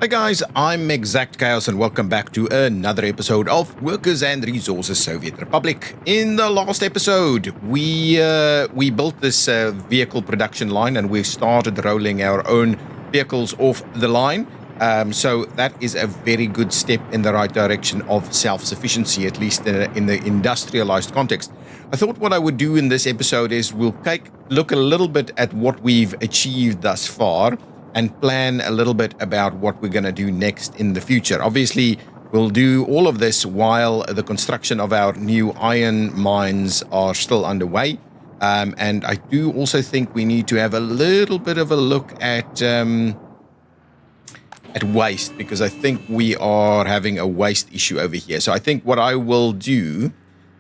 Hi guys, I'm ExactChaos and welcome back to another episode of Workers and Resources Soviet Republic. In the last episode, we built this vehicle production line and we started rolling our own vehicles off the line. So that is a very good step in the right direction of self-sufficiency, at least in the industrialized context. I thought what I would do in this episode is we'll look a little bit at what we've achieved thus far and plan a little bit about what we're going to do next in the future. Obviously, we'll do all of this while the construction of our new iron mines are still underway. And I do also think we need to have a little bit of a look at waste, because I think we are having a waste issue over here. So I think what I will do,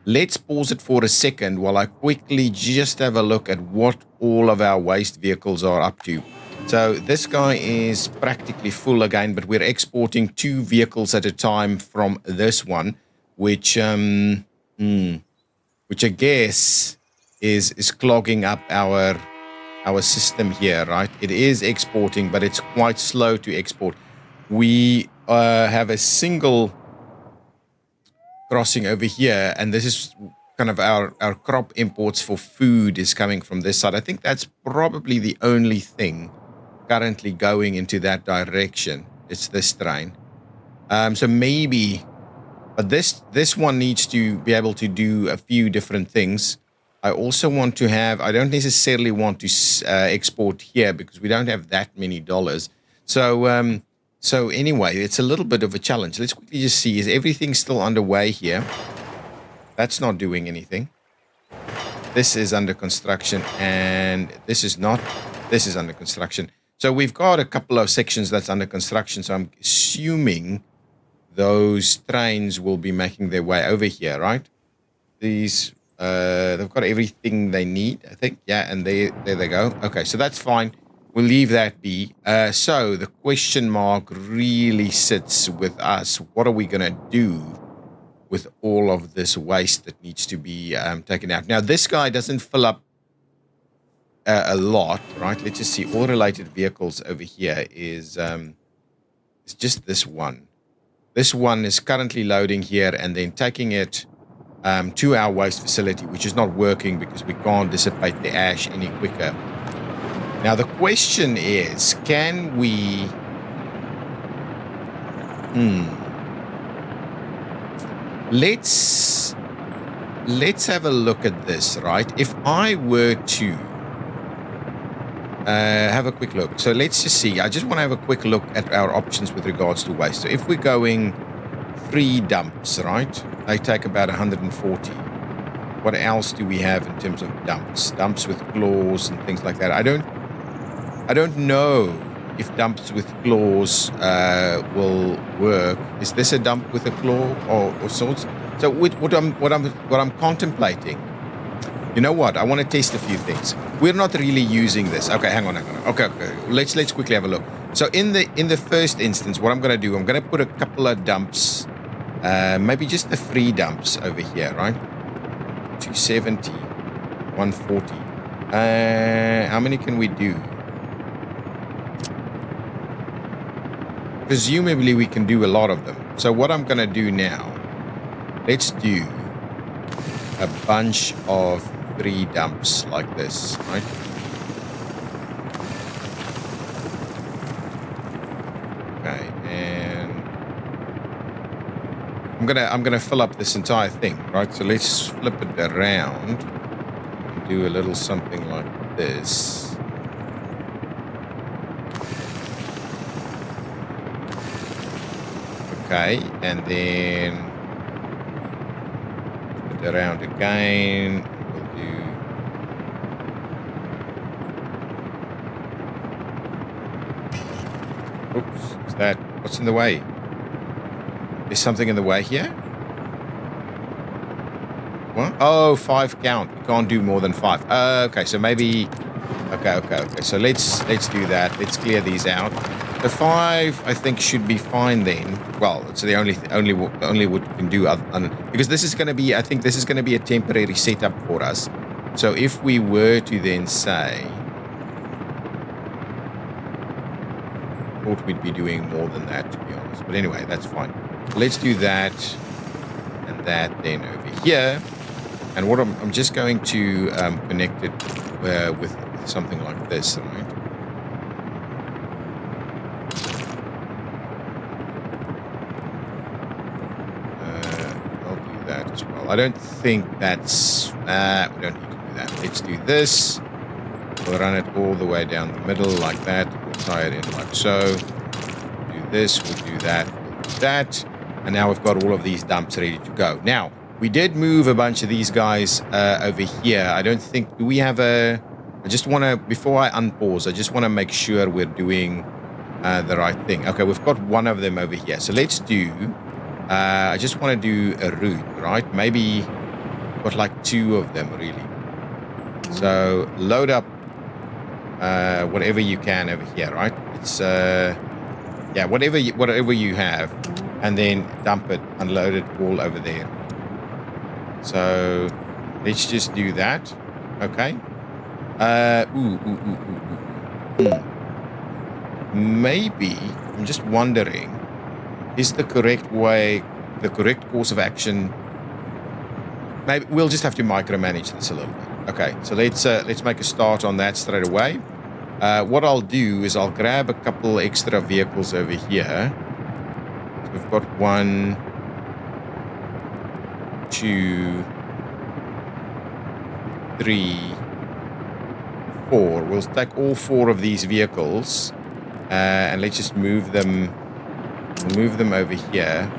let's pause it for a second while I quickly just have a look at what all of our waste vehicles are up to. So this guy is practically full again, but we're exporting 2 vehicles at a time from this one, which I guess is clogging up our system here, right? It is exporting, but it's quite slow to export. We have a single crossing over here, and this is kind of our crop imports for food is coming from this side. I think that's probably the only thing currently going into that direction. It's this train. So maybe, but this one needs to be able to do a few different things. I also want to have, I don't necessarily want to export here because we don't have that many dollars. So so anyway, it's a little bit of a challenge. Let's quickly just see, is everything still underway here? That's not doing anything. This is under construction, and this is not. This is under construction. So we've got a couple of sections that's under construction, so I'm assuming those trains will be making their way over here, right? These, they've got everything they need, I think. Yeah, and there they go. Okay, so that's fine. We'll leave that be. So the question mark really sits with us. What are we going to do with all of this waste that needs to be taken out? Now, this guy doesn't fill up a lot, right? Let's just see. All related vehicles over here is it's just this one. This one is currently loading here and then taking it to our waste facility, which is not working because we can't dissipate the ash any quicker. Now the question is, can we let's have a look at this, right? If I were to have a quick look. So let's just see. I just want to have a quick look at our options with regards to waste. So if we're going 3 dumps, right? They take about 140. What else do we have in terms of dumps? Dumps with claws and things like that. I don't know if dumps with claws will work. Is this a dump with a claw or sorts? So with what I'm contemplating. You know what? I want to test a few things. We're not really using this. Okay, hang on. Okay. Let's quickly have a look. So in the first instance, what I'm going to do, I'm going to put a couple of dumps, maybe just the 3 dumps over here, right? 270, 140. How many can we do? Presumably we can do a lot of them. So what I'm going to do now, let's do a bunch of 3 dumps like this, right? Okay, and I'm gonna fill up this entire thing, right? So let's flip it around and do a little something like this. Okay, and then flip it around again. Oops, is that, what's in the way? Is something in the way here? What? Oh, 5 count. We can't do more than 5. Okay, so maybe, okay. So let's do that. Let's clear these out. The 5, I think, should be fine then. Well, it's the only what we can do, because this is going to be, I think this is going to be a temporary setup for us. So if we were to then say, thought we'd be doing more than that, to be honest. But anyway, that's fine. Let's do that and that then over here. And what I'm just going to connect it with something like this, right? I'll do that as well. I don't think that's... we don't need to do that. Let's do this. We'll run it all the way down the middle like that. We'll tie it in like so. Do this, we'll do that, we'll do that. And now we've got all of these dumps ready to go. Now, we did move a bunch of these guys over here. I don't think... Do we have a... I just want to... Before I unpause, I just want to make sure we're doing the right thing. Okay, we've got one of them over here. So let's do... I just want to do a route, right? Maybe got like 2 of them, really. So load up whatever you can over here, right? It's... yeah, whatever you have. And then dump it, unload it all over there. So let's just do that. Okay. Maybe, I'm just wondering, is the correct way, the correct course of action? Maybe we'll just have to micromanage this a little bit. Okay, so let's make a start on that straight away. What I'll do is I'll grab a couple extra vehicles over here. So we've got 1, 2, 3, 4. We'll take all 4 of these vehicles and let's just move them. We'll move them over here.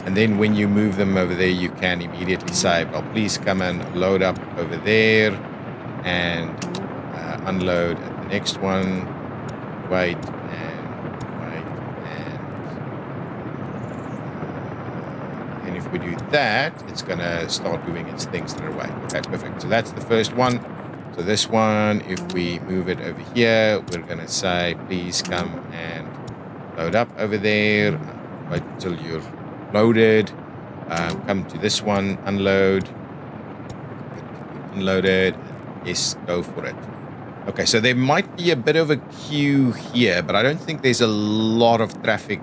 And then when you move them over there, you can immediately say, well, please come and load up over there and unload at the next one. Wait and if we do that, it's going to start doing its thing straight away. Okay, perfect. So that's the first one. So this one, if we move it over here, we're going to say, please come and load up over there. Wait until you're loaded. Come to this one, unload. Unloaded. Yes, go for it. Okay, so there might be a bit of a queue here, but I don't think there's a lot of traffic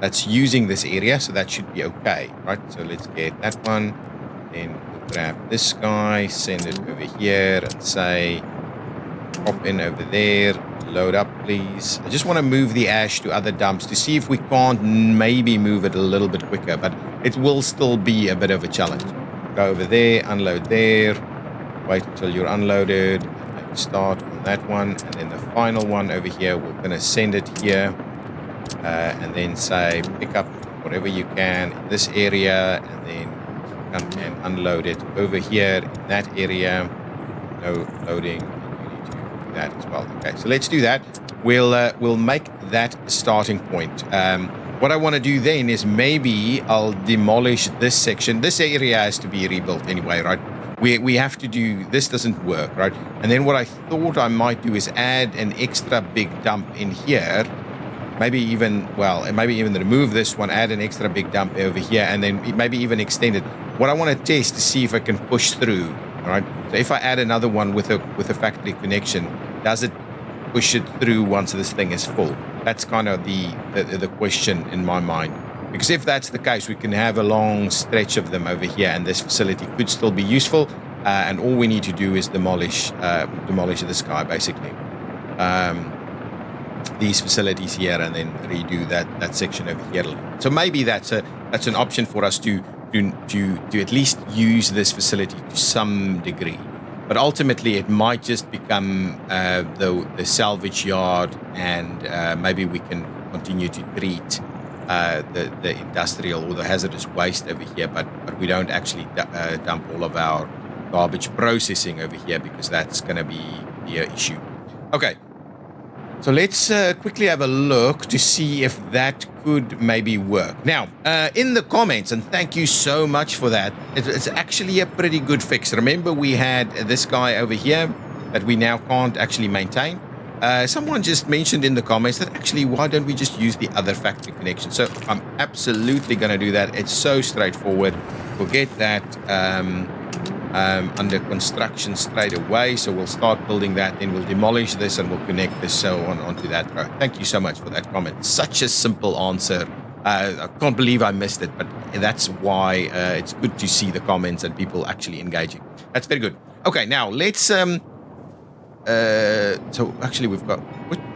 that's using this area, so that should be okay, right? So let's get that one. Then we'll grab this guy, send it over here, and say, pop in over there. Load up, please. I just want to move the ash to other dumps to see if we can't maybe move it a little bit quicker, but it will still be a bit of a challenge. Go over there, unload there, wait until you're unloaded, make a start on that one, and then the final one over here, we're going to send it here, and then say, pick up whatever you can in this area, and then come and unload it over here in that area. No loading. That as well. Okay, so let's do that. We'll make that a starting point. What I want to do then is maybe I'll demolish this section. This area has to be rebuilt anyway, right? We have to do this. Doesn't work, right? And then what I thought I might do is add an extra big dump in here. Maybe even remove this one, add an extra big dump over here, and then maybe even extend it. What I want to test to see if I can push through. All right. So if I add another one with a factory connection, does it push it through once this thing is full? That's kind of the question in my mind. Because if that's the case, we can have a long stretch of them over here, and this facility could still be useful. And all we need to do is demolish this guy, basically. These facilities here, and then redo that section over here. So maybe that's an option for us to at least use this facility to some degree. But ultimately, it might just become the salvage yard, and maybe we can continue to treat the industrial or the hazardous waste over here, but we don't actually dump all of our garbage processing over here, because that's going to be the issue. Okay. So let's quickly have a look to see if that could maybe work. Now, in the comments, and thank you so much for that, it's actually a pretty good fix. Remember, we had this guy over here that we now can't actually maintain. Someone just mentioned in the comments that actually, why don't we just use the other factory connection? So I'm absolutely going to do that. It's so straightforward. We'll get that under construction straight away. So we'll start building that, then we'll demolish this and we'll connect this so on onto that road. Thank you so much for that comment. Such a simple answer. I can't believe I missed it, but that's why it's good to see the comments and people actually engaging. That's very good. Okay, now let's so actually we've got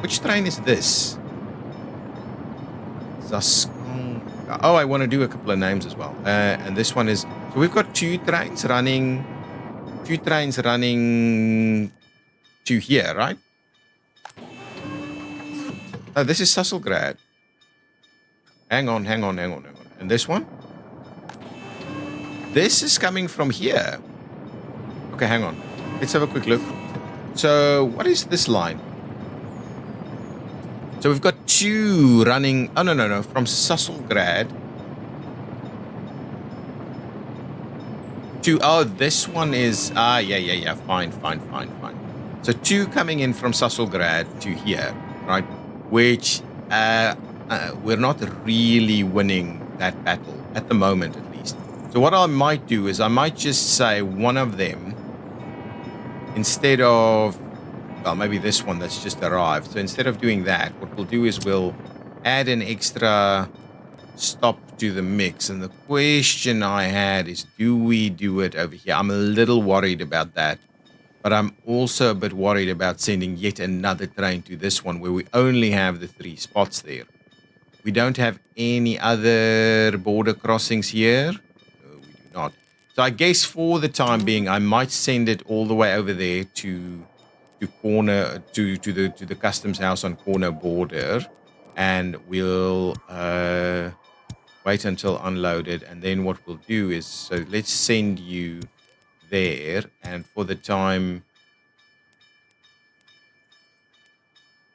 which train is this? Oh, I want to do a couple of names as well. And this one is, so we've got two trains running to here, right? Oh, this is Susselgrad. Hang on. And this one? This is coming from here. Okay, hang on. Let's have a quick look. So what is this line? So we've got two running. Oh, no. From Susselgrad to, oh, this one is, yeah. Fine. So two coming in from Susselgrad to here, right? Which we're not really winning that battle at the moment, at least. So what I might do is I might just say one of them instead of, well, maybe this one that's just arrived. So instead of doing that, what we'll do is we'll add an extra stop to the mix. And the question I had is, do we do it over here? I'm a little worried about that. But I'm also a bit worried about sending yet another train to this one where we only have the 3 spots there. We don't have any other border crossings here. No, we do not. So I guess for the time being, I might send it all the way over there to Cornoe, to the customs house on Cornoe border, and we'll wait until unloaded. And then what we'll do is, so let's send you there, and for the time,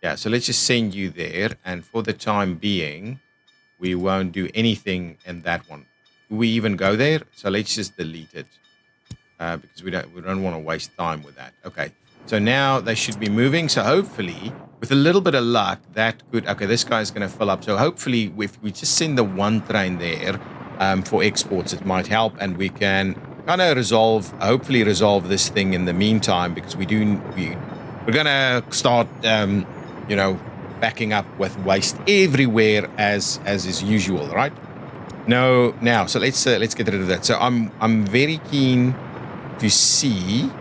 yeah, so let's just send you there, and for the time being, we won't do anything in that one. Do we even go there? So let's just delete it because we don't want to waste time with that. Okay. So now they should be moving. So hopefully, with a little bit of luck, that could... Okay, this guy's going to fill up. So hopefully, if we just send the one train there for exports, it might help. And we can kind of hopefully resolve this thing in the meantime, because we're going to start, backing up with waste everywhere as is usual, right? No, now, so let's get rid of that. So I'm very keen to see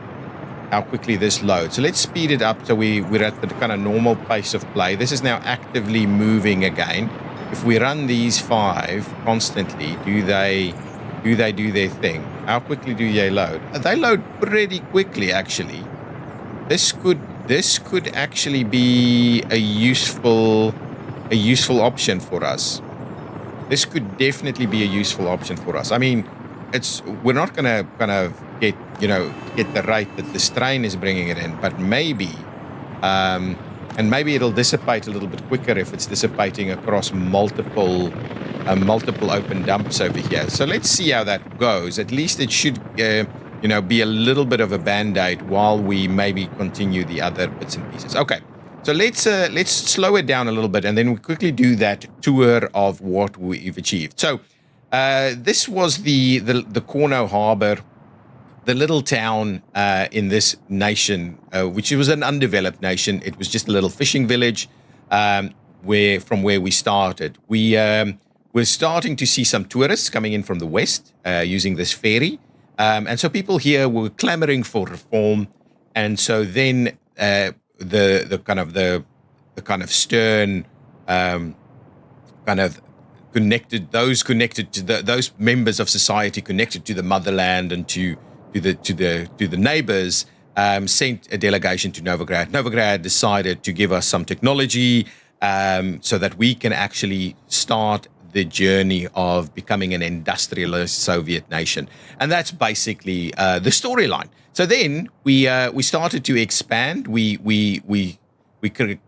how quickly this loads. So let's speed it up so we're at the kind of normal pace of play. This is now actively moving again. If we run these 5 constantly, do they do their thing? How quickly do they load? They load pretty quickly, actually. This could actually be a useful option for us. This could definitely be a useful option for us. I mean, we're not going to kind of get the rate that this train is bringing it in, but maybe, and maybe it'll dissipate a little bit quicker if it's dissipating across multiple open dumps over here. So let's see how that goes. At least it should, be a little bit of a band-aid while we maybe continue the other bits and pieces. Okay. So let's slow it down a little bit, and then we quickly do that tour of what we've achieved. So this was the Cornoe Harbor, the little town in this nation, which was an undeveloped nation. It was just a little fishing village from where we started. We're starting to see some tourists coming in from the west using this ferry, and so people here were clamoring for reform, and so then. The kind of stern kind of those members of society connected to the motherland and to the neighbors sent a delegation to Novigrad. Novigrad decided to give us some technology so that we can actually start the journey of becoming an industrialist Soviet nation, and that's basically the storyline. So then we started to expand. We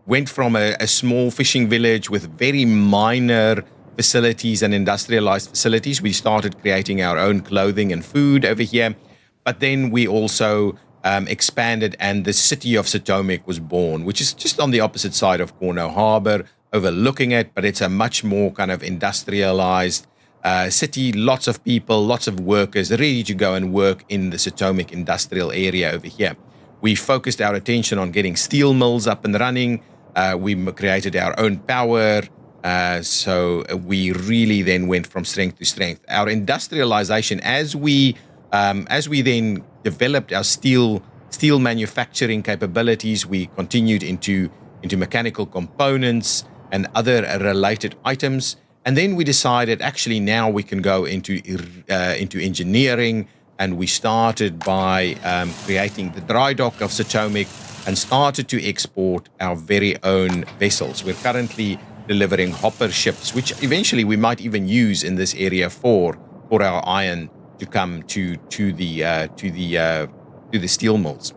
went from a small fishing village with very minor facilities and industrialized facilities. We started creating our own clothing and food over here, but then we also expanded, and the city of Satomic was born, which is just on the opposite side of Cornoe Harbor, overlooking it, but it's a much more kind of industrialized city, lots of people, lots of workers ready to go and work in the Satomic industrial area over here. We focused our attention on getting steel mills up and running. We created our own power. So we really then went from strength to strength. Our industrialization, as we then developed our steel manufacturing capabilities, we continued into mechanical components and other related items. And then we decided, actually, now we can go into engineering, and we started by creating the dry dock of Satomic and started to export our very own vessels. We're currently delivering hopper ships, which eventually we might even use in this area for our iron to come to the steel mills.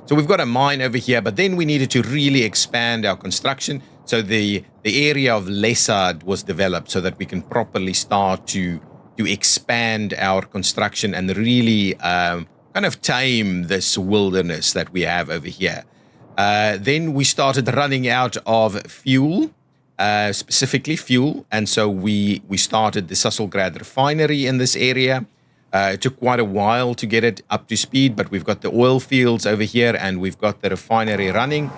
So we've got a mine over here, but then we needed to really expand our construction. So the area of Lessard was developed so that we can properly start to expand our construction and really kind of tame this wilderness that we have over here. Then we started running out of fuel, specifically fuel, and so we started the Sasselgrad refinery in this area. It took quite a while to get it up to speed, but we've got the oil fields over here and we've got the refinery running.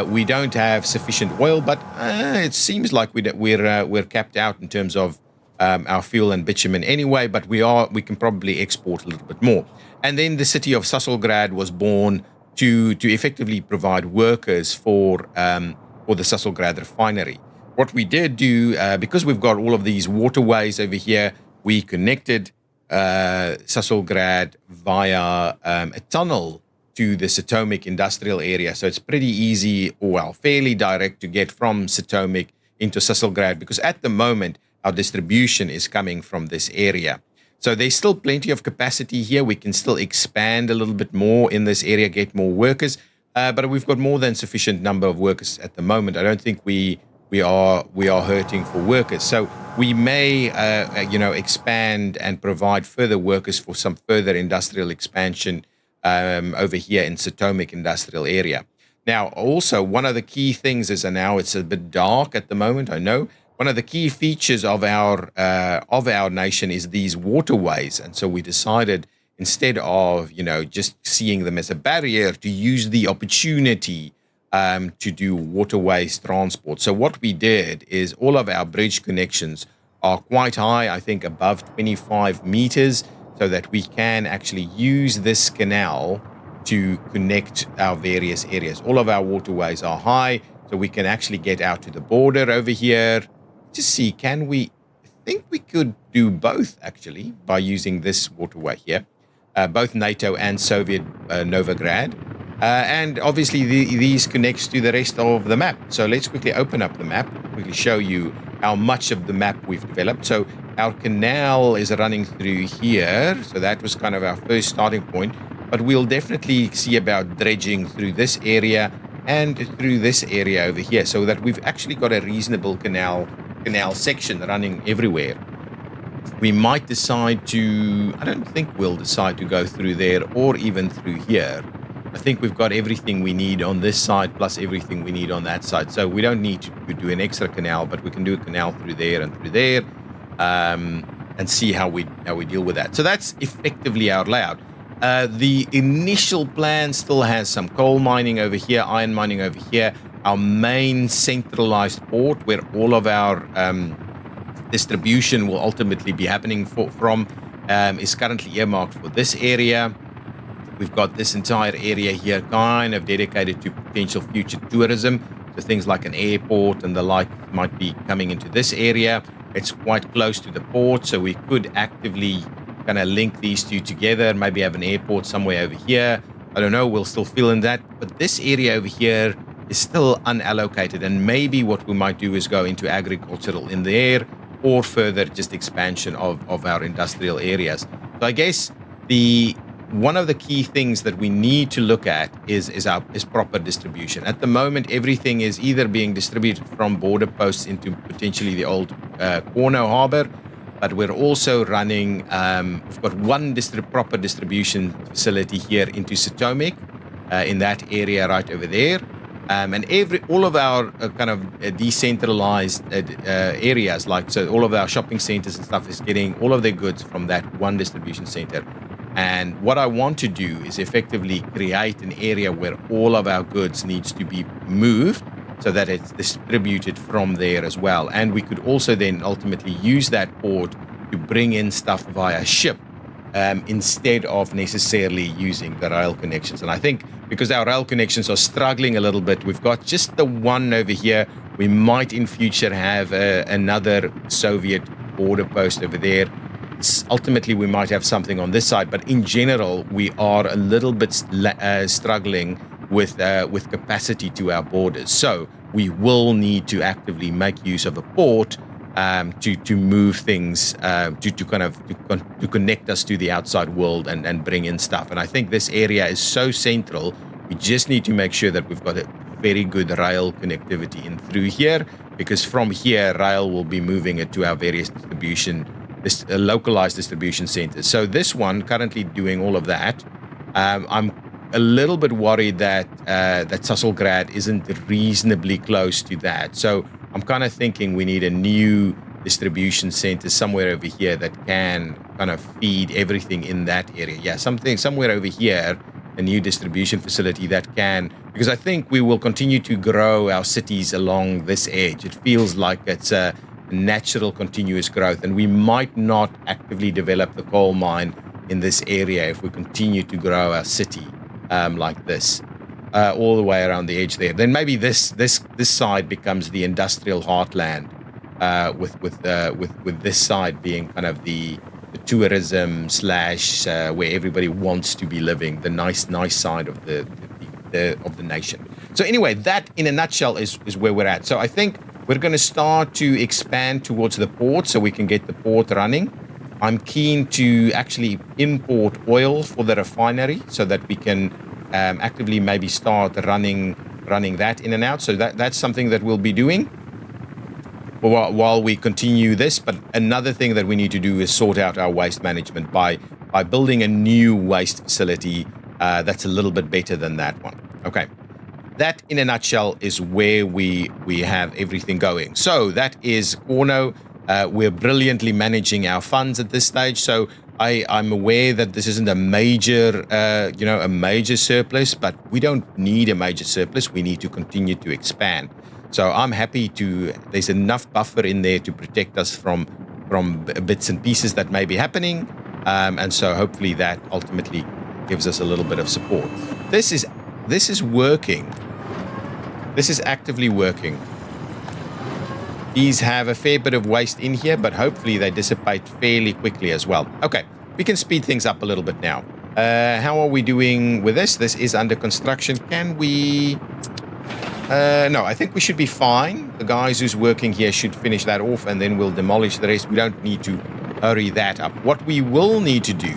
We don't have sufficient oil, but it seems like we're capped out in terms of our fuel and bitumen anyway, but we can probably export a little bit more. And then the city of Sasselgrad was born to effectively provide workers for the Sasselgrad refinery. What we did do, because we've got all of these waterways over here, we connected Sasselgrad via a tunnel to the Satomic industrial area. So it's pretty easy, well, fairly direct to get from Satomic into Sasselgrad, because at the moment our distribution is coming from this area. So there's still plenty of capacity here. We can still expand a little bit more in this area, get more workers, but we've got more than sufficient number of workers at the moment. I don't think we are hurting for workers. So we may, expand and provide further workers for some further industrial expansion over here in Satomic industrial area. Now, also, one of the key things is, and now it's a bit dark at the moment, I know, one of the key features of our nation is these waterways. And so we decided, instead of, just seeing them as a barrier, to use the opportunity to do waterways transport. So what we did is all of our bridge connections are quite high, I think above 25 meters, so that we can actually use this canal to connect our various areas. All of our waterways are high, so we can actually get out to the border over here. Just see, I think we could do both actually by using this waterway here, both NATO and Soviet Novograd. And obviously these connects to the rest of the map. So let's quickly open up the map, quickly show you how much of the map we've developed. So our canal is running through here. So that was kind of our first starting point. But we'll definitely see about dredging through this area and through this area over here, so that we've actually got a reasonable canal section running everywhere. We might decide to, I don't think we'll decide to go through there or even through here. I think we've got everything we need on this side plus everything we need on that side. So we don't need to do an extra canal, but we can do a canal through there and through there, and see how we deal with that. So that's effectively our layout. The initial plan still has some coal mining over here, iron mining over here. Our main centralized port, where all of our distribution will ultimately be happening from, is currently earmarked for this area. We've got this entire area here kind of dedicated to potential future tourism. So things like an airport and the like might be coming into this area. It's quite close to the port, so we could actively kind of link these two together, maybe have an airport somewhere over here. I don't know, we'll still fill in that. But this area over here is still unallocated, and maybe what we might do is go into agricultural in there, or further just expansion of our industrial areas. So I guess one of the key things that we need to look at is proper distribution. At the moment, everything is either being distributed from border posts into potentially the old Cornoe harbor, but we're also running, we've got one proper distribution facility here into Satomic, in that area right over there. And all of our kind of decentralized areas, like so, all of our shopping centers and stuff is getting all of their goods from that one distribution center. And what I want to do is effectively create an area where all of our goods needs to be moved so that it's distributed from there as well. And we could also then ultimately use that port to bring in stuff via ship instead of necessarily using the rail connections. And I think because our rail connections are struggling a little bit, we've got just the one over here. We might in future have another Soviet border post over there. Ultimately, we might have something on this side, but in general, we are a little bit struggling with capacity to our borders. So we will need to actively make use of a port to move things to connect us to the outside world and bring in stuff. And I think this area is so central. We just need to make sure that we've got a very good rail connectivity in through here, because from here, rail will be moving it to our various localized distribution centers. So this one currently doing all of that. I'm a little bit worried that Sasselgrad isn't reasonably close to that. So I'm kind of thinking we need a new distribution center somewhere over here that can kind of feed everything in that area. Yeah, somewhere over here, a new distribution facility that can, because I think we will continue to grow our cities along this edge. It feels like it's a natural continuous growth, and we might not actively develop the coal mine in this area if we continue to grow our city like this all the way around the edge there. Then maybe this side becomes the industrial heartland, with this side being kind of the tourism slash where everybody wants to be living, the nice side of the nation. So anyway, that in a nutshell is where we're at. So I think we're going to start to expand towards the port so we can get the port running. I'm keen to actually import oil for the refinery so that we can actively maybe start running that in and out. So that's something that we'll be doing while we continue this. But another thing that we need to do is sort out our waste management by building a new waste facility that's a little bit better than that one. Okay. That, in a nutshell, is where we have everything going. So that is Cornoe. We're brilliantly managing our funds at this stage. So I'm aware that this isn't a major surplus, but we don't need a major surplus. We need to continue to expand. So I'm happy there's enough buffer in there to protect us from bits and pieces that may be happening. And so hopefully that ultimately gives us a little bit of support. This is working. This is actively working. These have a fair bit of waste in here, but hopefully they dissipate fairly quickly as well. Okay, we can speed things up a little bit now. How are we doing with this? This is under construction. Can we... no, I think we should be fine. The guys who's working here should finish that off, and then we'll demolish the rest. We don't need to hurry that up. What we will need to do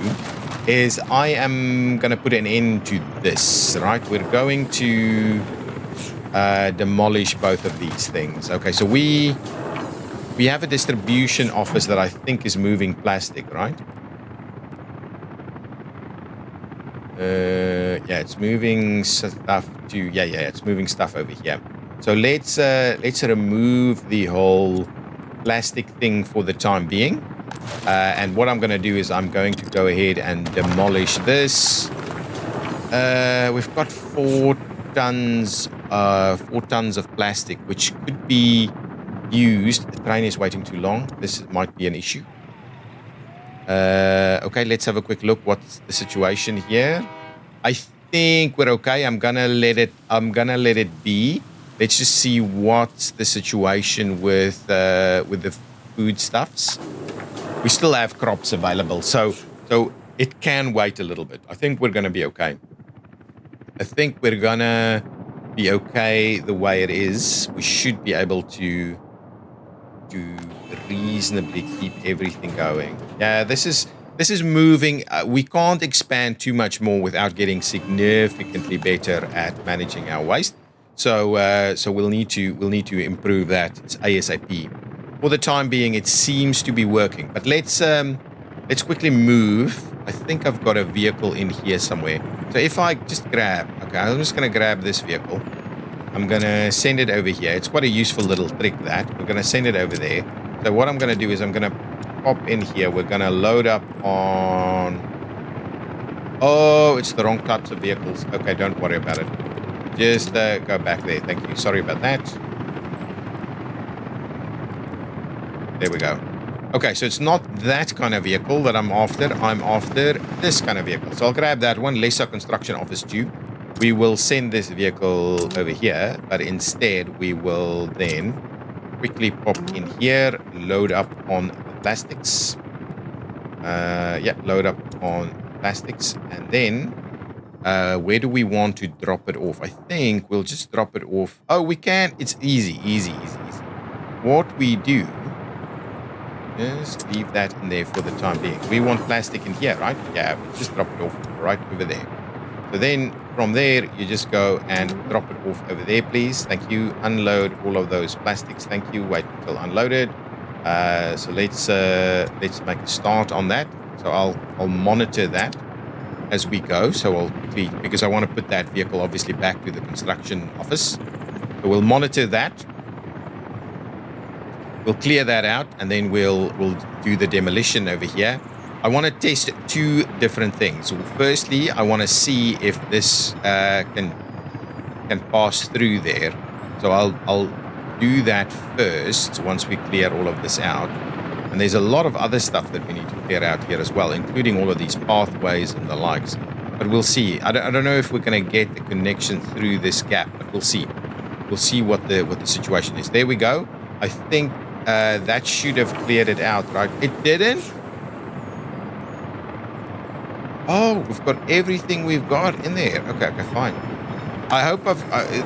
is I am going to put an end to this, right? We're going to demolish both of these things. Okay, so we have a distribution office that I think is moving plastic, right? Yeah, it's moving stuff to... Yeah, it's moving stuff over here. So let's remove the whole plastic thing for the time being. And what I'm going to do is I'm going to go ahead and demolish this. We've got 4 tons of plastic, which could be used. The train is waiting too long. This might be an issue. Okay, let's have a quick look. What's the situation here? I think we're okay. I'm gonna let it be. Let's just see what's the situation with the foodstuffs. We still have crops available, so it can wait a little bit. I think we're gonna be okay. I think we're gonna be okay the way it is. We should be able to reasonably keep everything going. Yeah, this is moving. We can't expand too much more without getting significantly better at managing our waste. So we'll need to improve that ASAP. For the time being, it seems to be working. But let's quickly move. I think I've got a vehicle in here somewhere. So if I just grab, okay, I'm just going to grab this vehicle. I'm going to send it over here. It's quite a useful little trick that. We're going to send it over there. So what I'm going to do is I'm going to pop in here. We're going to load up on... Oh, it's the wrong types of vehicles. Okay, don't worry about it. Just go back there. Thank you. Sorry about that. There we go. Okay, so it's not that kind of vehicle that I'm after. I'm after this kind of vehicle. So I'll grab that one, lesser construction office tube. We will send this vehicle over here, but instead we will then quickly pop in here, load up on the plastics. Yeah, load up on plastics. And then where do we want to drop it off? I think we'll just drop it off. Oh, we can. It's easy, easy, easy, easy. What we do, just leave that in there for the time being. We want plastic in here, right? Yeah, we'll just drop it off right over there. So then from there, you just go and drop it off over there, please. Thank you. Unload all of those plastics. Thank you. Wait until unloaded. So let's make a start on that. So I'll monitor that as we go. So I'll quickly, because I want to put that vehicle obviously back to the construction office. So we'll monitor that. We'll clear that out, and then we'll do the demolition over here. I want to test two different things. Firstly, I want to see if this can pass through there. So I'll do that first once we clear all of this out. And there's a lot of other stuff that we need to clear out here as well, including all of these pathways and the likes. But we'll see. I don't know if we're going to get the connection through this gap, but we'll see. We'll see what the situation is. There we go. I think that should have cleared it out, right? It didn't. Oh, we've got everything we've got in there. Okay, fine. I hope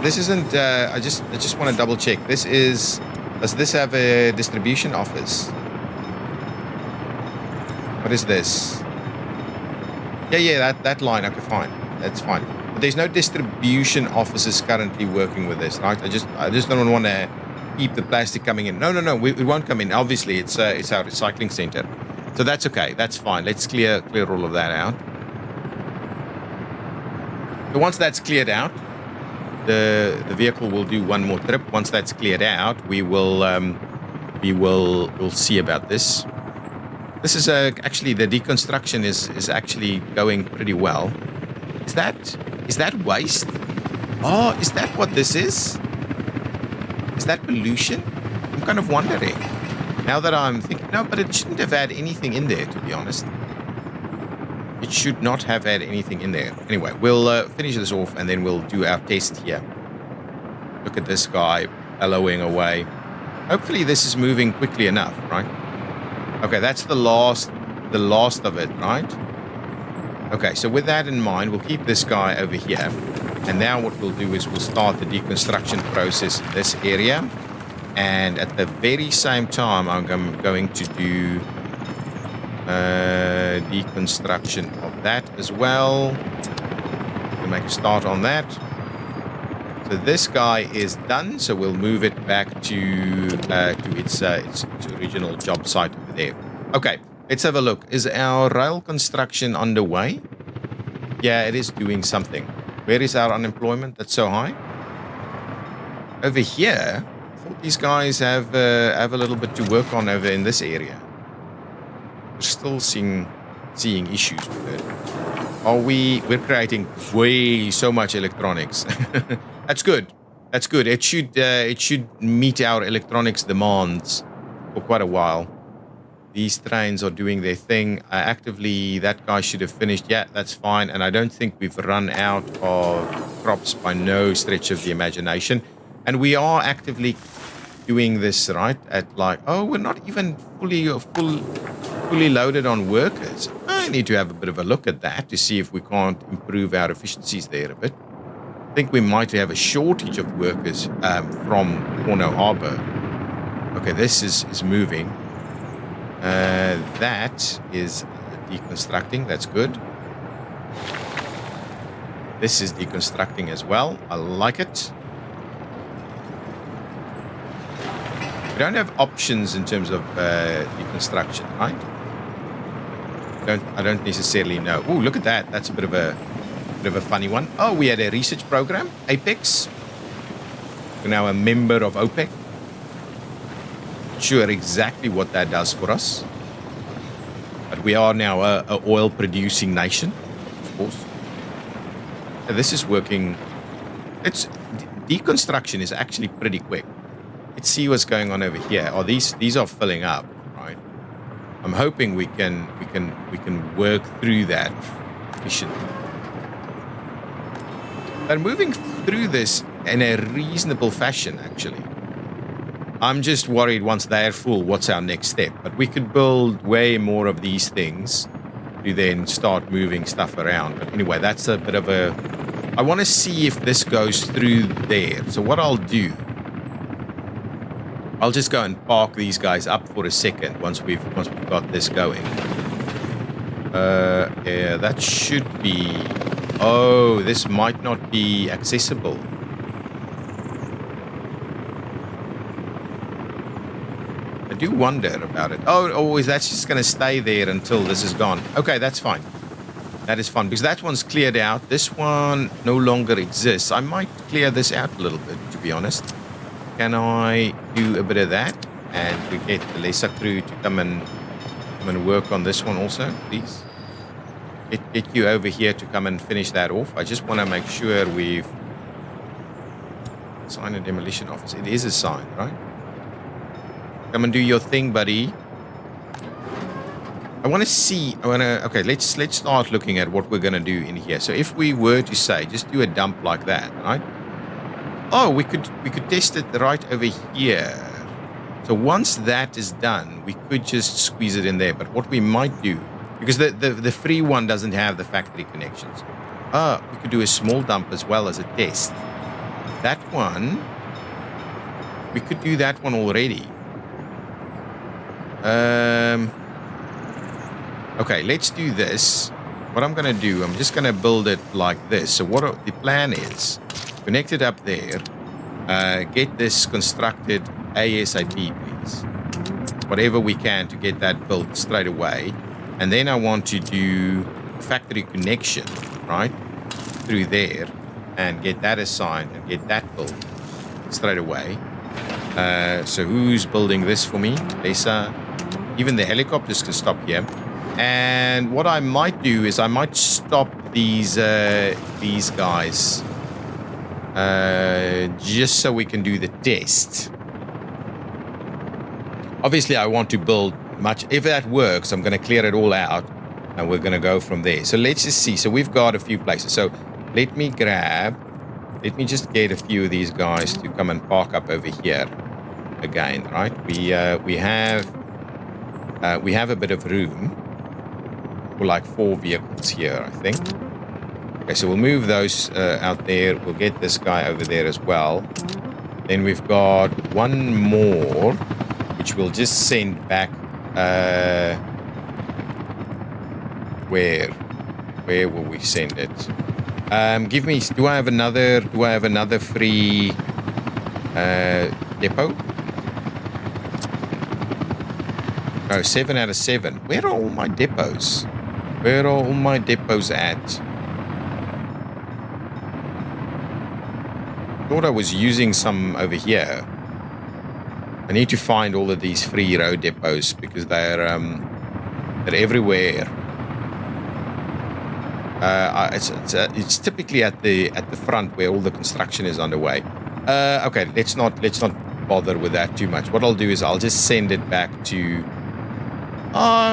this isn't. I just want to double check. Does this have a distribution office? What is this? Yeah, that line. Okay, fine. That's fine. But there's no distribution offices currently working with this, right? I just don't want to keep the plastic coming in. No. It won't come in. Obviously, it's our recycling center. So that's okay. That's fine. Let's clear all of that out. So once that's cleared out, the vehicle will do one more trip. Once that's cleared out, we'll see about this. This is actually, the deconstruction is actually going pretty well. Is that waste? Oh, is that what this is? Is that pollution? I'm kind of wondering. Now that I'm thinking, no, but it shouldn't have had anything in there, to be honest. It should not have had anything in there. Anyway, we'll finish this off and then we'll do our test here. Look at this guy bellowing away. Hopefully this is moving quickly enough, right? Okay, that's the last of it, right? Okay, so with that in mind, we'll keep this guy over here. And now what we'll do is we'll start the deconstruction process in this area. And at the very same time, I'm going to do deconstruction of that as well. We'll make a start on that. So this guy is done. So we'll move it back to its original job site over there. Okay, let's have a look. Is our rail construction underway? Yeah, it is doing something. Where is our unemployment that's so high? Over here, I thought these guys have a little bit to work on over in this area. We're still seeing issues with it. We're creating so much electronics. That's good. That's good. It should meet our electronics demands for quite a while. These trains are doing their thing. Actively, that guy should have finished. Yeah, that's fine. And I don't think we've run out of crops by no stretch of the imagination. And we are actively doing this, right? At we're not even fully loaded on workers. I need to have a bit of a look at that to see if we can't improve our efficiencies there a bit. I think we might have a shortage of workers from Cornoe Harbor. Okay, this is moving. That is deconstructing. That's good. This is deconstructing as well. I like it. We don't have options in terms of deconstruction, right? I don't necessarily know. Oh, look at that. That's a bit of a funny one. Oh, we had a research program, Apex. We're now a member of OPEC. Sure exactly what that does for us. But we are now a oil-producing nation, of course. And this is working. Deconstruction is actually pretty quick. Let's see what's going on over here. Oh, these are filling up, right? I'm hoping we can work through that efficiently. But moving through this in a reasonable fashion, actually. I'm just worried once they're full, what's our next step? But we could build way more of these things to then start moving stuff around. But anyway, that's a bit of a... I want to see if this goes through there. So what I'll do, I'll just go and park these guys up for a second once we've got this going. Yeah, that should be... Oh, this might not be accessible. I do wonder about it. Oh, is that just going to stay there until this is gone? Okay, that's fine. That is fun, because that one's cleared out. This one no longer exists. I might clear this out a little bit, to be honest. Can I do a bit of that? And we get the lesser crew to come and work on this one also, please. Get you over here to come and finish that off. I just want to make sure we've... Sign a demolition office. It is a sign, right? Come and do your thing, buddy. I want to see... Okay, let's start looking at what we're going to do in here. So if we were to say, just do a dump like that, right? Oh, we could test it right over here. So once that is done, we could just squeeze it in there. But what we might do... Because the free one doesn't have the factory connections. We could do a small dump as well as a test. That one... We could do that one already. Okay, let's do this. What I'm going to do, I'm just going to build it like this. So what the plan is, connect it up there. Get this constructed ASAP, please. Whatever we can to get that built straight away. And then I want to do factory connection, right, through there. And get that assigned and get that built straight away. So who's building this for me? Lisa. Even the helicopters can stop here. And what I might do is I might stop these guys just so we can do the test. Obviously, I want to build much. If that works, I'm going to clear it all out and we're going to go from there. So let's just see. So we've got a few places. So let me just get a few of these guys to come and park up over here again, right? We have a bit of room for like 4 vehicles here, I think. Okay, so we'll move those out there. We'll get this guy over there as well. Then we've got one more, which we'll just send back. Where will we send it? Give me. Do I have another free depot? No, 7 out of 7. Where are all my depots? Where are all my depots at? Thought I was using some over here. I need to find all of these free road depots because they're everywhere. It's typically at the front where all the construction is underway. Okay, let's not bother with that too much. What I'll do is I'll just send it back to.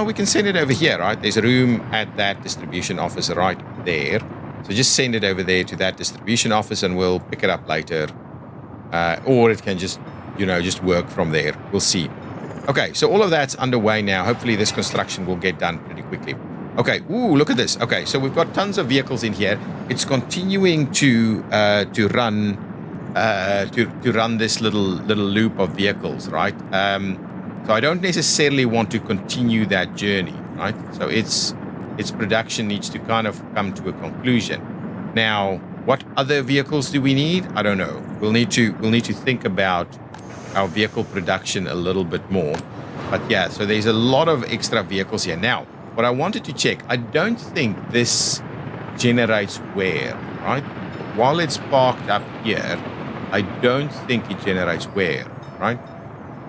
We can send it over here, right? There's a room at that distribution office right there. So just send it over there to that distribution office and we'll pick it up later. Or it can just work from there. We'll see. Okay, so all of that's underway now. Hopefully this construction will get done pretty quickly. Okay, ooh, look at this. Okay, so we've got tons of vehicles in here. It's continuing to run this little loop of vehicles, right? So I don't necessarily want to continue that journey, right? So its production needs to kind of come to a conclusion. Now, what other vehicles do we need? I don't know. We'll need to think about our vehicle production a little bit more. But yeah, so there's a lot of extra vehicles here. Now, what I wanted to check, I don't think this generates wear, right? While it's parked up here, I don't think it generates wear, right?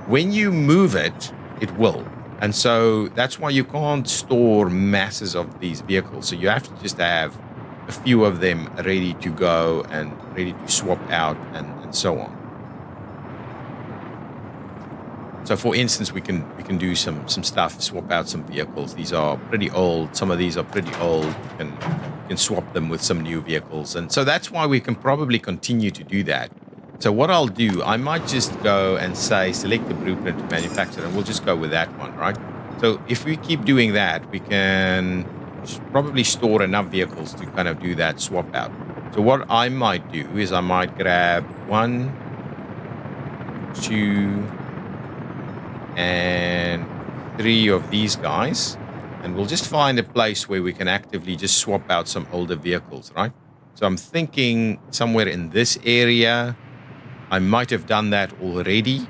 When you move it, it will. And so that's why you can't store masses of these vehicles. So you have to just have a few of them ready to go and ready to swap out and so on. So for instance, we can do some stuff, swap out some vehicles. These are pretty old. Some of these are pretty old. You can swap them with some new vehicles. And so that's why we can probably continue to do that. So what I'll do, I might just go and say, select the blueprint to manufacture, and we'll just go with that one, right? So if we keep doing that, we can probably store enough vehicles to kind of do that swap out. So what I might do is I might grab 1, 2, and 3 of these guys, and we'll just find a place where we can actively just swap out some older vehicles, right? So I'm thinking somewhere in this area. I might have done that already.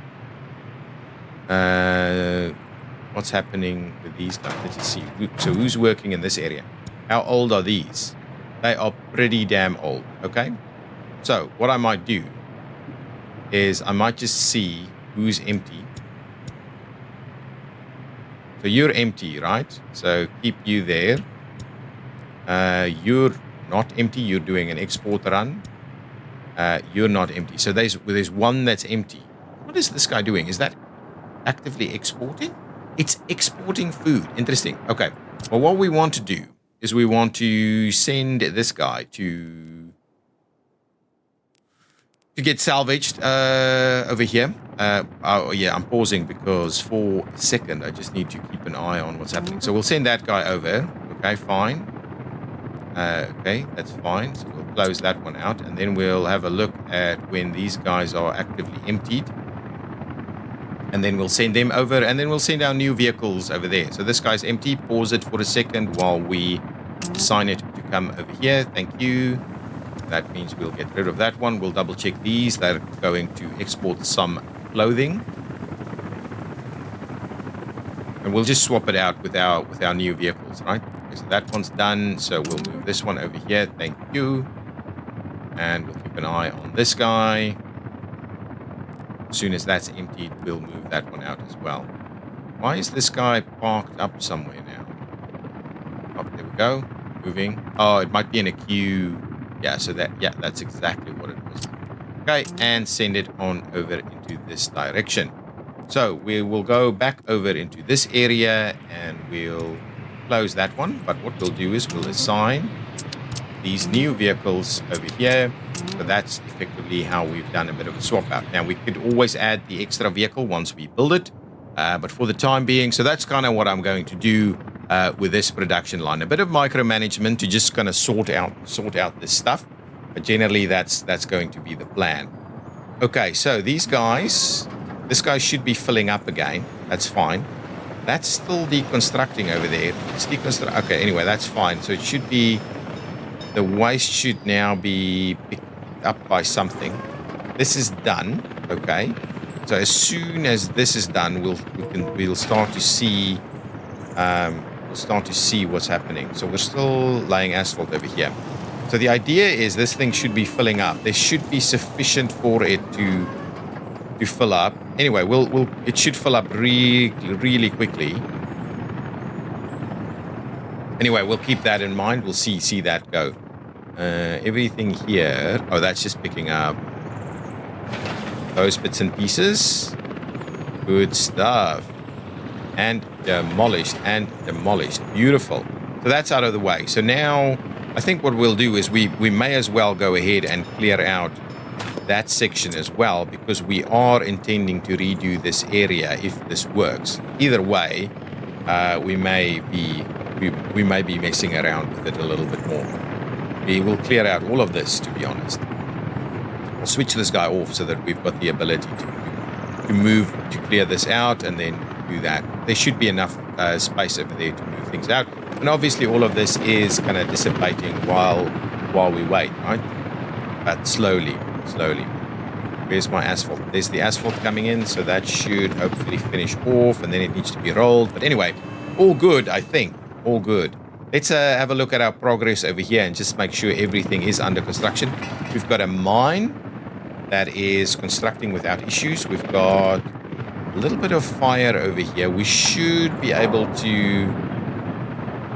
What's happening with these guys? Let's just see. So who's working in this area? How old are these? They are pretty damn old, okay? So what I might do is I might just see who's empty. So you're empty, right? So keep you there. You're not empty. You're doing an export run. You're not empty. So there's one that's empty. What is this guy doing? Is that actively exporting? It's exporting food. Interesting. Okay. Well, what we want to do is we want to send this guy to get salvaged over here. Oh, yeah, I'm pausing because for a second, I just need to keep an eye on what's happening. So we'll send that guy over. Okay, fine. Okay, that's fine. So we'll close that one out, and then we'll have a look at when these guys are actively emptied. And then we'll send them over, and then we'll send our new vehicles over there. So this guy's empty. Pause it for a second while we assign it to come over here. Thank you. That means we'll get rid of that one. We'll double check these. They're going to export some clothing. And we'll just swap it out with our new vehicles, right? Okay, so that one's done. So we'll move this one over here. Thank you. And we'll keep an eye on this guy. As soon as that's emptied, we'll move that one out as well. Why is this guy parked up somewhere now? Oh, there we go. Moving. Oh, it might be in a queue. Yeah, so that's exactly what it was. Okay, and send it on over into this direction. So we will go back over into this area and we'll close that one. But what we'll do is we'll assign these new vehicles over here. So that's effectively how we've done a bit of a swap out. Now we could always add the extra vehicle once we build it. But for the time being, so that's kind of what I'm going to do with this production line. A bit of micromanagement to just kind of sort out this stuff. But generally that's going to be the plan. Okay, so these guys, this guy should be filling up again. That's fine. That's still deconstructing over there. It's deconstruct. Okay, anyway, that's fine. So it should be, the waste should now be picked up by something. This is done. Okay. So as soon as this is done, we'll start to see what's happening. So we're still laying asphalt over here. So the idea is this thing should be filling up. There should be sufficient for it to fill up. Anyway, it should fill up really quickly. Anyway, we'll keep that in mind. We'll see that go. Everything here. Oh, that's just picking up those bits and pieces. Good stuff. And demolished. Beautiful. So that's out of the way. So now I think what we'll do is we may as well go ahead and clear out that section as well, because we are intending to redo this area if this works. Either way, we may be messing around with it a little bit more. We will clear out all of this, to be honest. We'll switch this guy off so that we've got the ability to move, to clear this out, and then do that. There should be enough space over there to move things out. And obviously all of this is kind of dissipating while we wait, right? But slowly. Where's my asphalt? There's the asphalt coming in, so that should hopefully finish off, and then it needs to be rolled. But anyway, all good, I think. All good. Let's have a look at our progress over here and just make sure everything is under construction. We've got a mine that is constructing without issues. We've got a little bit of fire over here. We should be able to...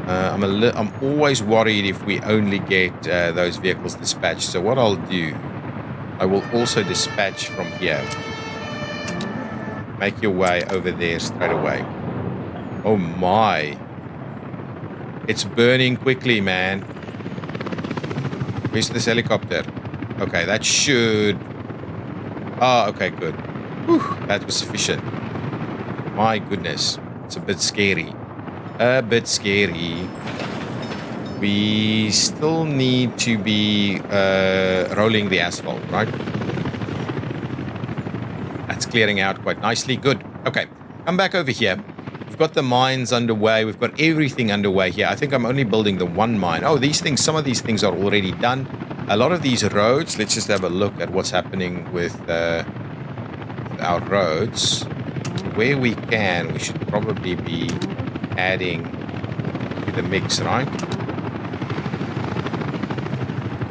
I'm always worried if we only get those vehicles dispatched. So what I'll do, I will also dispatch from here. Make your way over there straight away. Oh my. It's burning quickly, man. Where's this helicopter? Okay, that should... Oh, okay, good. Whew, that was sufficient. My goodness. It's a bit scary. A bit scary. We still need to be rolling the asphalt, right? That's clearing out quite nicely. Good. Okay, come back over here. We've got the mines underway. We've got everything underway here. I think I'm only building the one mine. Oh, these things, some of these things are already done. A lot of these roads, let's just have a look at what's happening with our roads. Where we can, we should probably be adding to the mix, right?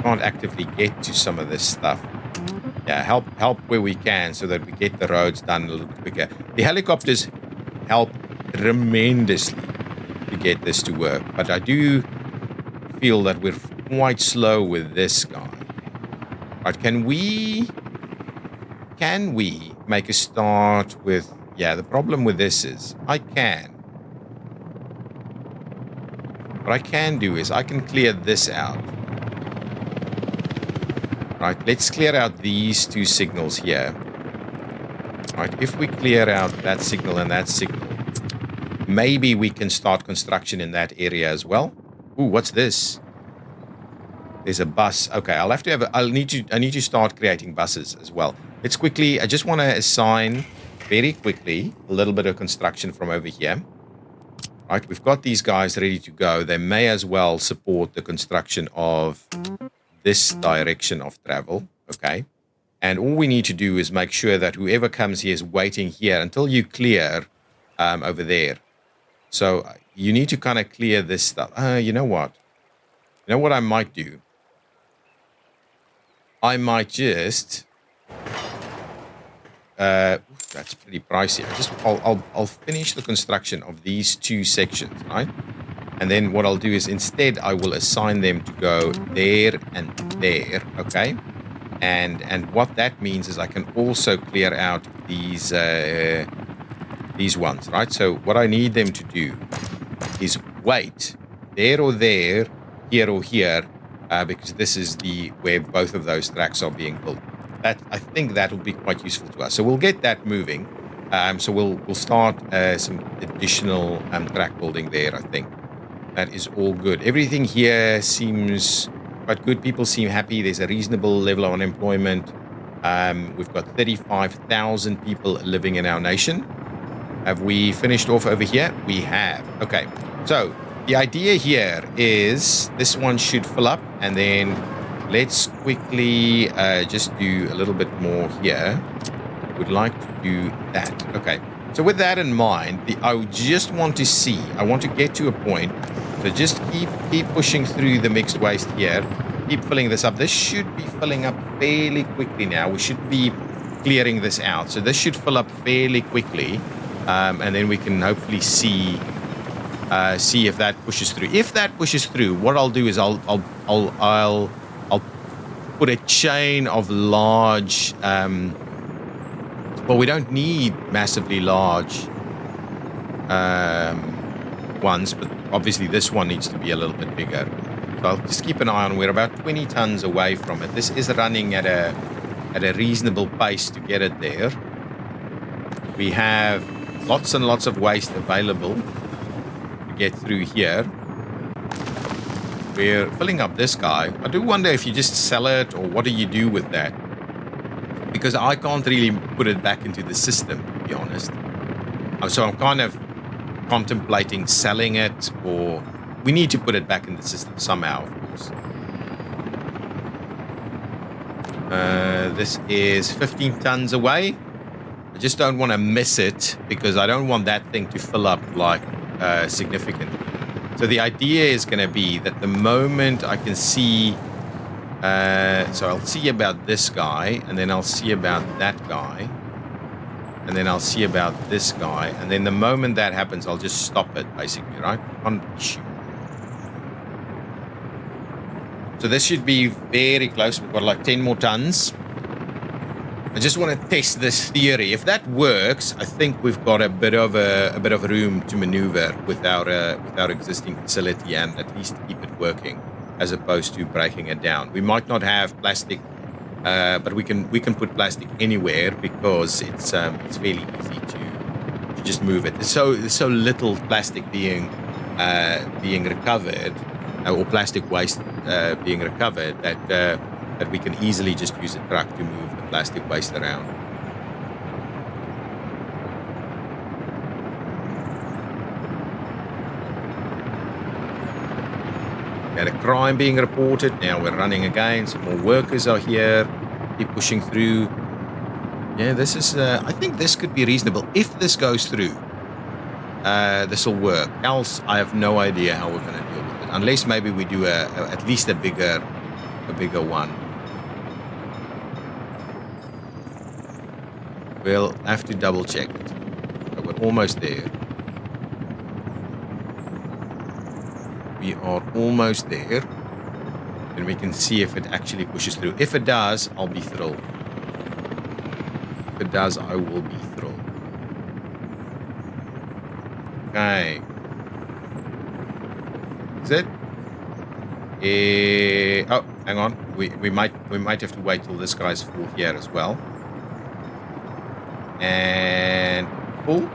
Can't actively get to some of this stuff. Yeah, help where we can so that we get the roads done a little bit quicker. The helicopters help tremendously to get this to work, but I do feel that we're quite slow with this guy. Right, can we make a start with... Yeah, the problem with this is I can. What I can do is I can clear this out. Right, let's clear out these two signals here. Right, if we clear out that signal and that signal, maybe we can start construction in that area as well. Ooh, what's this? There's a bus. Okay, I'll have to have I need to start creating buses as well. Let's quickly, I just want to assign very quickly a little bit of construction from over here. Right, we've got these guys ready to go. They may as well support the construction of this direction of travel. Okay. And all we need to do is make sure that whoever comes here is waiting here until you clear over there. So you need to kind of clear this stuff. You know what? You know what I might do? I might just... that's pretty pricey. I'll finish the construction of these two sections, right? And then what I'll do is instead I will assign them to go there and there, okay? And what that means is I can also clear out these ones, right? So what I need them to do is wait there or there, here or here, because this is where both of those tracks are being built. I think that will be quite useful to us. So we'll get that moving. So we'll start some additional track building there, I think. That is all good. Everything here seems quite good. People seem happy. There's a reasonable level of unemployment. We've got 35,000 people living in our nation. Have we finished off over here? We have. Okay. So the idea here is this one should fill up, and then let's quickly just do a little bit more here. Would like to do that. Okay. So with that in mind, I just want to see, I want to get to a point. So just keep pushing through the mixed waste here. Keep filling this up. This should be filling up fairly quickly now. We should be clearing this out. So this should fill up fairly quickly. And then we can hopefully see if that pushes through. If that pushes through, what I'll do is I'll put a chain of large. Well, we don't need massively large ones, but obviously this one needs to be a little bit bigger. So I'll just keep an eye on. We're about 20 tons away from it. This is running at a reasonable pace to get it there. We have lots and lots of waste available to get through here. We're filling up this guy. I do wonder if you just sell it or what do you do with that? Because I can't really put it back into the system, to be honest. So I'm kind of contemplating selling it, or we need to put it back in the system somehow, of course. This is 15 tons away. I just don't want to miss it because I don't want that thing to fill up like significantly. So the idea is going to be that the moment I can see So I'll see about this guy, and then I'll see about that guy, and then I'll see about this guy, and then the moment that happens, I'll just stop it, basically, right? On issue. So this should be very close. We've got like 10 more tons. I just want to test this theory. If that works, I think we've got a bit of room to maneuver with our existing facility, and at least keep it working, as opposed to breaking it down. We might not have plastic, but we can put plastic anywhere because it's fairly easy to just move it. There's so little plastic being recovered, or plastic waste being recovered, that we can easily just use a truck to move the plastic waste around. We had a crime being reported. Now we're running again. Some more workers are here. Keep pushing through. Yeah, this is. I think this could be reasonable. If this goes through, this will work. Else, I have no idea how we're going to deal with it. Unless maybe we do at least a bigger one. We'll have to double check it. But we're almost there. We are almost there. Then we can see if it actually pushes through. If it does, I'll be thrilled. If it does, I will be thrilled. Okay. Is it? Oh, hang on. We might have to wait till this guy's full here as well. And full.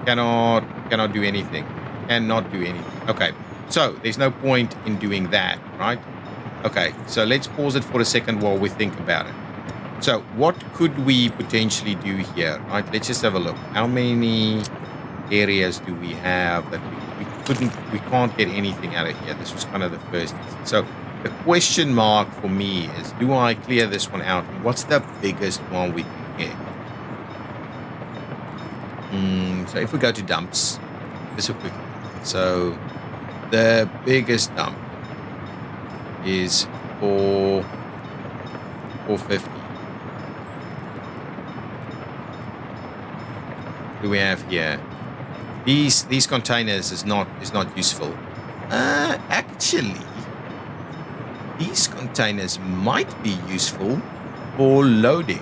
Cannot do anything. Cannot do anything. Okay. So there's no point in doing that, right? Okay. So let's pause it for a second while we think about it. So what could we potentially do here, right? Let's just have a look. How many areas do we have that we can't get anything out of here? This was kind of the first. So the question mark for me is, do I clear this one out? What's the biggest one we can get? So if we go to dumps, this will quickly. So the biggest dump is 450. What do we have here? These containers is not useful. Actually, these containers might be useful for loading.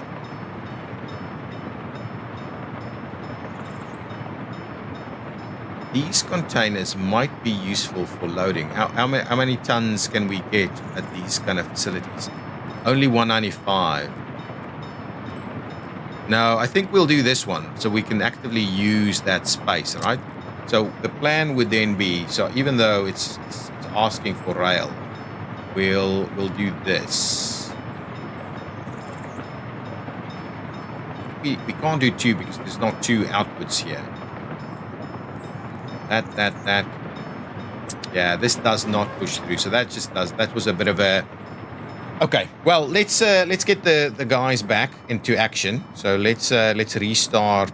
These containers might be useful for loading. How many tons can we get at these kind of facilities? Only 195. No, I think we'll do this one so we can actively use that space, right? So the plan would then be, so even though it's asking for rail, we'll do this. We can't do two because there's not two outputs here. That. Yeah, this does not push through. So that just does. That was a bit of a. Okay, well, let's get the guys back into action. So let's restart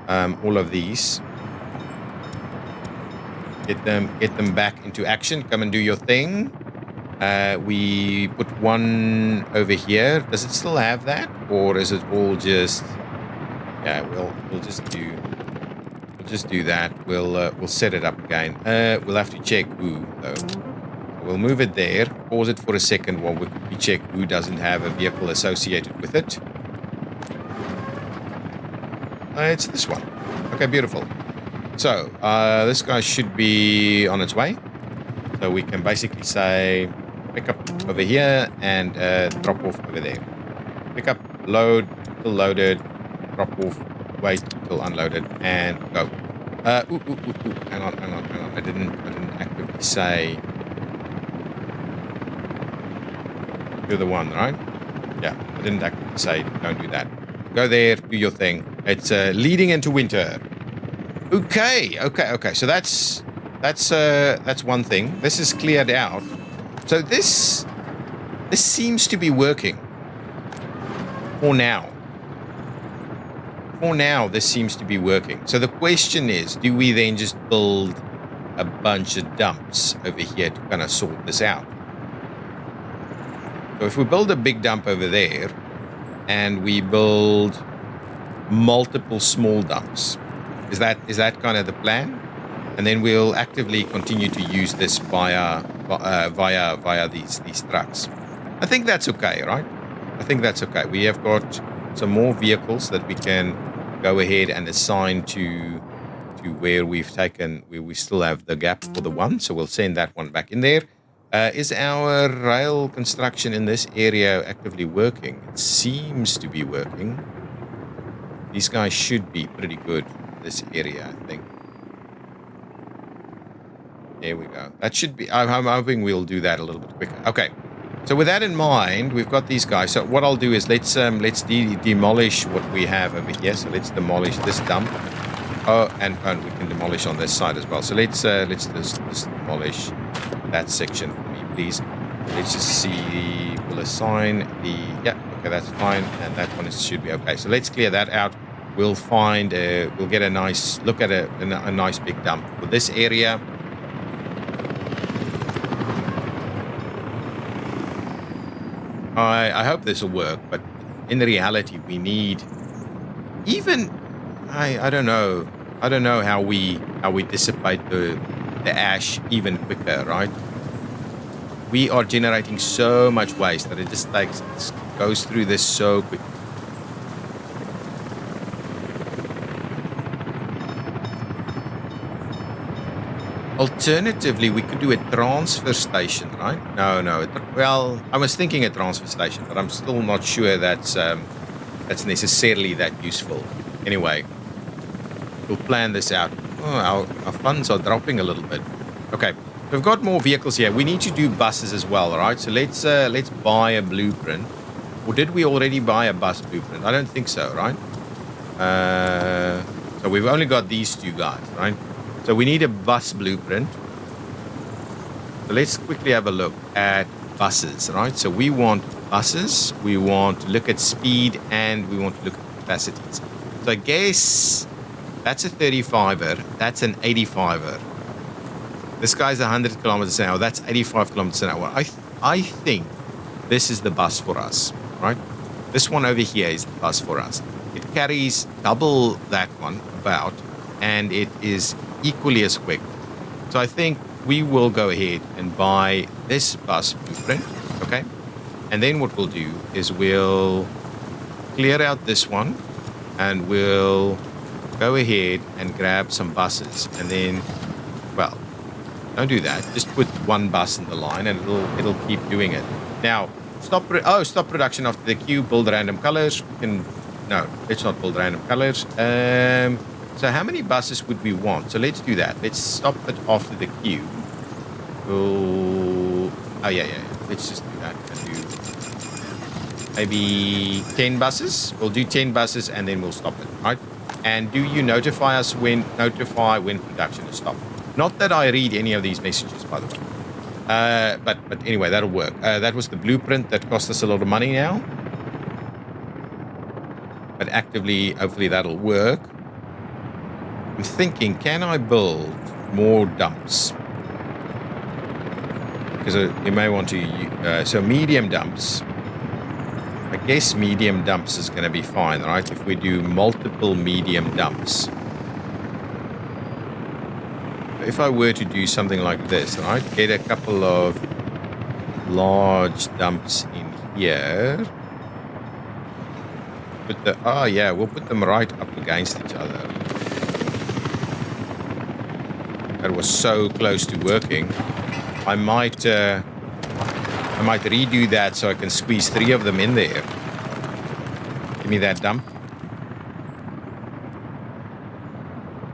all of these. Get them back into action. Come and do your thing. We put one over here. Does it still have that, or is it all just? Yeah, we'll just do that. We'll set it up again. We'll have to check who though. We'll move it there. Pause it for a second while we check who doesn't have a vehicle associated with it. It's this one. Okay, beautiful. So this guy should be on its way. So we can basically say pick up over here and drop off over there. Pick up, load, till loaded, drop off, wait till unloaded, and go. Hang on. I didn't actively say you're the one, right? Yeah, I didn't actively say don't do that. Go there, do your thing. It's leading into winter. Okay. So that's one thing. This is cleared out. So this seems to be working for now. For now, this seems to be working. So the question is, do we then just build a bunch of dumps over here to kind of sort this out? So if we build a big dump over there and we build multiple small dumps, is that kind of the plan? And then we'll actively continue to use this via these trucks. I think that's okay, right? I think that's okay. We have got some more vehicles that we can go ahead and assign to where we've taken, where we still have the gap for the one. So we'll send that one back in there. Is our rail construction in this area actively working? It seems to be working. These guys should be pretty good in this area, I think. There we go. That should be, I'm hoping we'll do that a little bit quicker. Okay. So with that in mind, we've got these guys. So what I'll do is let's demolish what we have over here. So let's demolish this dump. Oh, and we can demolish on this side as well. So let's just demolish that section for me, please. Let's just see. We'll assign the, yeah, okay, that's fine, and that one should be okay. So let's clear that out. We'll find, we'll get a nice look at a nice big dump for this area. I hope this will work, but in reality, we need even. I don't know. I don't know how we dissipate the ash even quicker, right? We are generating so much waste that it just goes through this so quick. Alternatively, we could do a transfer station, right? No. Well, I was thinking a transfer station, but I'm still not sure that's necessarily that useful. Anyway, we'll plan this out. Oh, our funds are dropping a little bit. Okay, we've got more vehicles here. We need to do buses as well, right? So let's buy a blueprint. Or did we already buy a bus blueprint? I don't think so, right? So we've only got these two guys, right? So we need a bus blueprint. So let's quickly have a look at buses, right? So we want buses, we want to look at speed, and we want to look at capacities. So I guess that's a 35er, that's an 85er. This guy's 100 kilometers an hour, that's 85 kilometers an hour. I think this is the bus for us, right? This one over here is the bus for us. It carries double that one about, and it is equally as quick. So I think we will go ahead and buy this bus blueprint, okay? And then what we'll do is we'll clear out this one and we'll go ahead and grab some buses. And then, well, don't do that. Just put one bus in the line and it'll keep doing it. Now, stop production after the queue, build random colors. No, let's not build random colors. So how many buses would we want? So let's do that. Let's stop it after the queue. Oh yeah. Let's just do that and do maybe 10 buses. We'll do 10 buses and then we'll stop it, right? And do you notify when production is stopped? Not that I read any of these messages, by the way. But anyway, that'll work. That was the blueprint that cost us a lot of money now. But actively, hopefully that'll work. I'm thinking, can I build more dumps? Because you may want to, so medium dumps. I guess medium dumps is going to be fine, right? If we do multiple medium dumps. If I were to do something like this, right? Get a couple of large dumps in here. We'll put them right up against each other. That was so close to working. I might redo that so I can squeeze 3 of them in there. Give me that dump.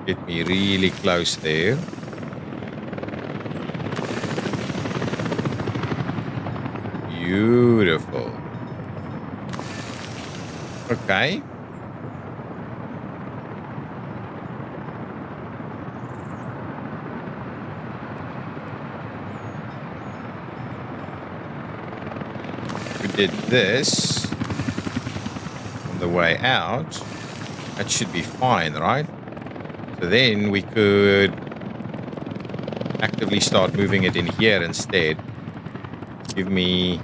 Get me really close there. Beautiful. Okay. Did this on the way out, that should be fine, right? So then we could actively start moving it in here instead. Give me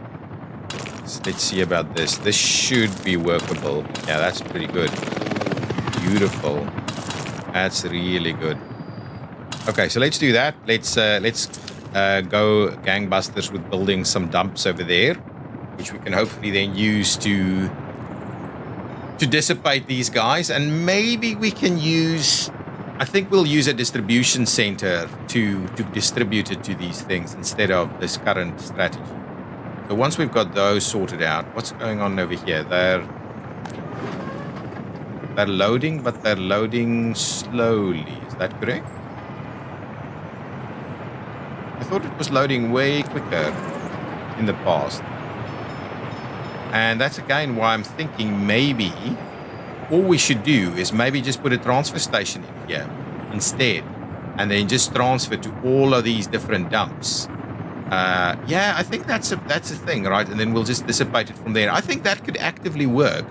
Let's see about this. This should be workable. Yeah, that's pretty good. Beautiful. That's really good. Okay, so let's do that. Let's go gangbusters with building some dumps over there, which we can hopefully then use to dissipate these guys. And maybe we can use, I think we'll use a distribution center to distribute it to these things instead of this current strategy. So once we've got those sorted out, what's going on over here? They're loading, but they're loading slowly. Is that correct? I thought it was loading way quicker in the past. And that's again why I'm thinking maybe all we should do is maybe just put a transfer station in here instead, and then just transfer to all of these different dumps. Yeah, I think that's a thing, right? And then we'll just dissipate it from there. I think that could actively work.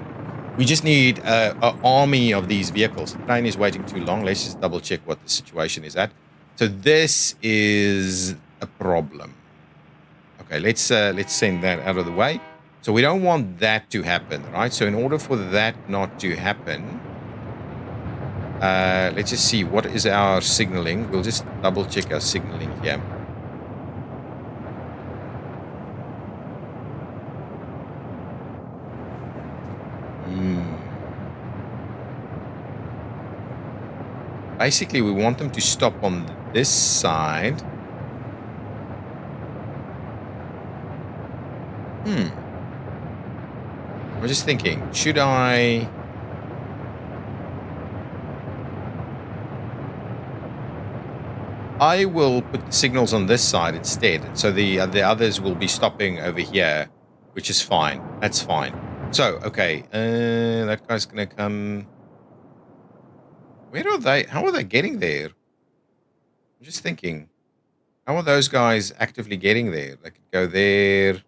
We just need an army of these vehicles. The train is waiting too long. Let's just double check what the situation is at. So this is a problem. Okay, let's send that out of the way. So we don't want that to happen, right? So in order for that not to happen, let's just see, what is our signaling? We'll just double check our signaling here. Basically, we want them to stop on this side. I'm just thinking, should I... I will put the signals on this side instead, so the others will be stopping over here, which is fine. That's fine. So, okay, that guy's gonna come... Where are they? How are they getting there? I'm just thinking, how are those guys actively getting there? They could go there.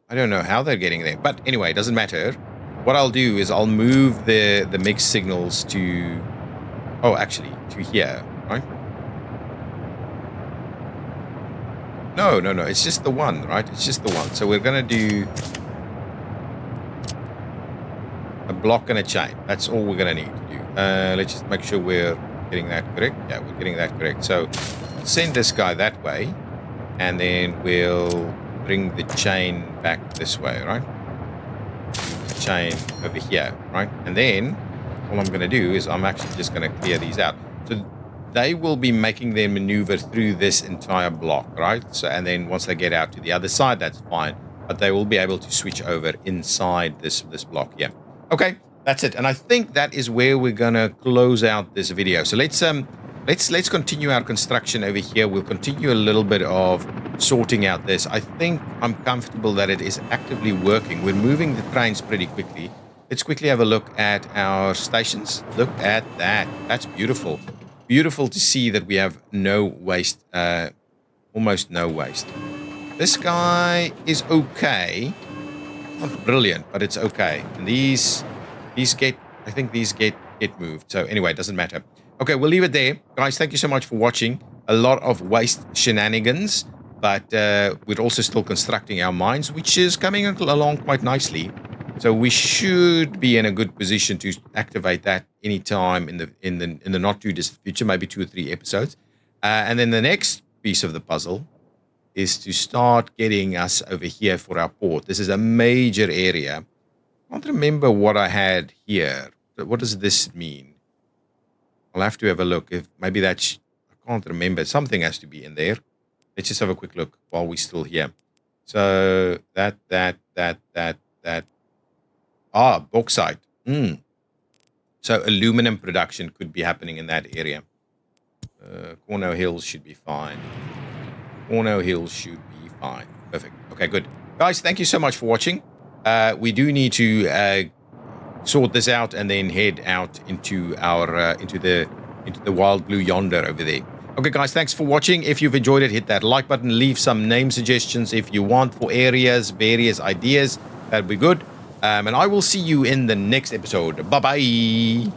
I don't know how they're getting there, but anyway, it doesn't matter. What I'll do is I'll move the mixed signals to... Oh, actually, to here, right? No, it's just the one, right? It's just the one. So we're going to do a block and a chain. That's all we're going to need to do. Let's just make sure we're getting that correct. Yeah, we're getting that correct. So send this guy that way, and then we'll bring the chain back this way, right? The chain over here, right? And then all I'm going to do is I'm actually just going to clear these out. So they will be making their maneuver through this entire block, right? So, and then once they get out to the other side, that's fine. But they will be able to switch over inside this block. Yeah. Okay, that's it. And I think that is where we're going to close out this video. So let's continue our construction over here. We'll continue a little bit of sorting out this. I think I'm comfortable that it is actively working. We're moving the trains pretty quickly. Let's quickly have a look at our stations. Look at that. That's beautiful. Beautiful to see that we have no waste, almost no waste. This guy is okay. Not brilliant, but it's okay. And these get, I think these get moved. So anyway, it doesn't matter. Okay, we'll leave it there. Guys, thank you so much for watching. A lot of waste shenanigans, but we're also still constructing our mines, which is coming along quite nicely. So we should be in a good position to activate that anytime in the not too distant future, maybe 2 or 3 episodes. And then the next piece of the puzzle is to start getting us over here for our port. This is a major area. I can't remember what I had here. What does this mean? I'll have to have a look. If maybe that's, I can't remember. Something has to be in there. Let's just have a quick look while we're still here. So that. Bauxite. So aluminum production could be happening in that area. Cornoe Hills should be fine. Cornoe Hills should be fine. Perfect. Okay, good. Guys, thank you so much for watching. We do need to sort this out and then head out into our into the wild blue yonder over there. Okay, guys, thanks for watching. If you've enjoyed it, hit that like button. Leave some name suggestions if you want for areas, various ideas. That'd be good. And I will see you in the next episode. Bye-bye.